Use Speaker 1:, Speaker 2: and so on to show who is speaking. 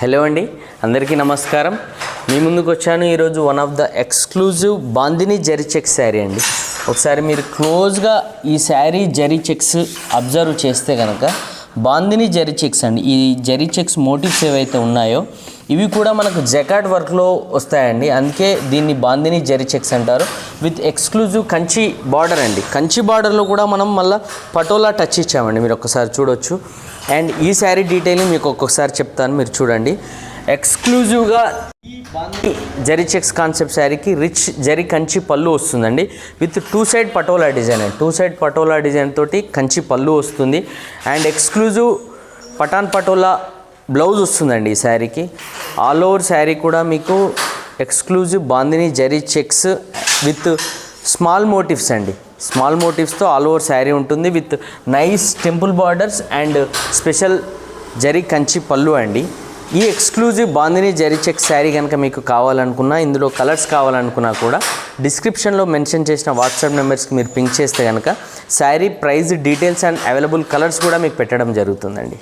Speaker 1: Hello అండి, అందరికీ నమస్కారం. మీ ముందుకు వచ్చాను ఈరోజు one of the exclusive bandhani zari checks sari అండి. ఒకసారి మీరు క్లోజ్గా ఈ శారీ జరీ చెక్స్ అబ్జర్వ్ చేస్తే కనుక బాందిని జరీ చెక్స్ అండి. ఈ జరీ చెక్స్ మోటివ్స్ ఏవైతే ఉన్నాయో ఇవి కూడా మనకు జకాట్ వర్క్లో వస్తాయండి. అందుకే దీన్ని బాందిని జరీ చెక్స్ అంటారు. విత్ ఎక్స్క్లూజివ్ కంచి బార్డర్ అండి. కంచి బార్డర్లో కూడా మనం మళ్ళీ పటోలా టచ్ ఇచ్చామండి, మీరు ఒక్కసారి చూడొచ్చు. అండ్ ఈ శారీ డీటెయిలింగ్ మీకు ఒక్కొక్కసారి చెప్తాను, మీరు చూడండి. ఎక్స్క్లూజివ్గా ఈ బాందిని జరీ చెక్స్ కాన్సెప్ట్ శారీకి రిచ్ జరీ కంచి పళ్ళు వస్తుందండి. With two side patola design అండి. టూ సైడ్ పటోలా డిజైన్ తోటి కంచి పళ్ళు వస్తుంది. And exclusive Patan patola blouse వస్తుందండి ఈ శారీకి. ఆల్ ఓవర్ శారీ కూడా మీకు exclusive bandhani zari checks with small motifs అండి. స్మాల్ మోటివ్స్తో ఆల్ ఓవర్ శారీ ఉంటుంది. With nice temple borders and special zari Kanchi pallu అండి. ఈ ఎక్స్క్లూజివ్ బాందిని జరీ చెక్స్ శారీ కనుక మీకు కావాలనుకున్నా, ఇందులో కలర్స్ కావాలనుకున్నా కూడా డిస్క్రిప్షన్లో మెన్షన్ చేసిన వాట్సాప్ నెంబర్స్కి మీరు పింక్ చేస్తే కనుక sari price details and available colours కూడా మీకు పెట్టడం జరుగుతుందండి.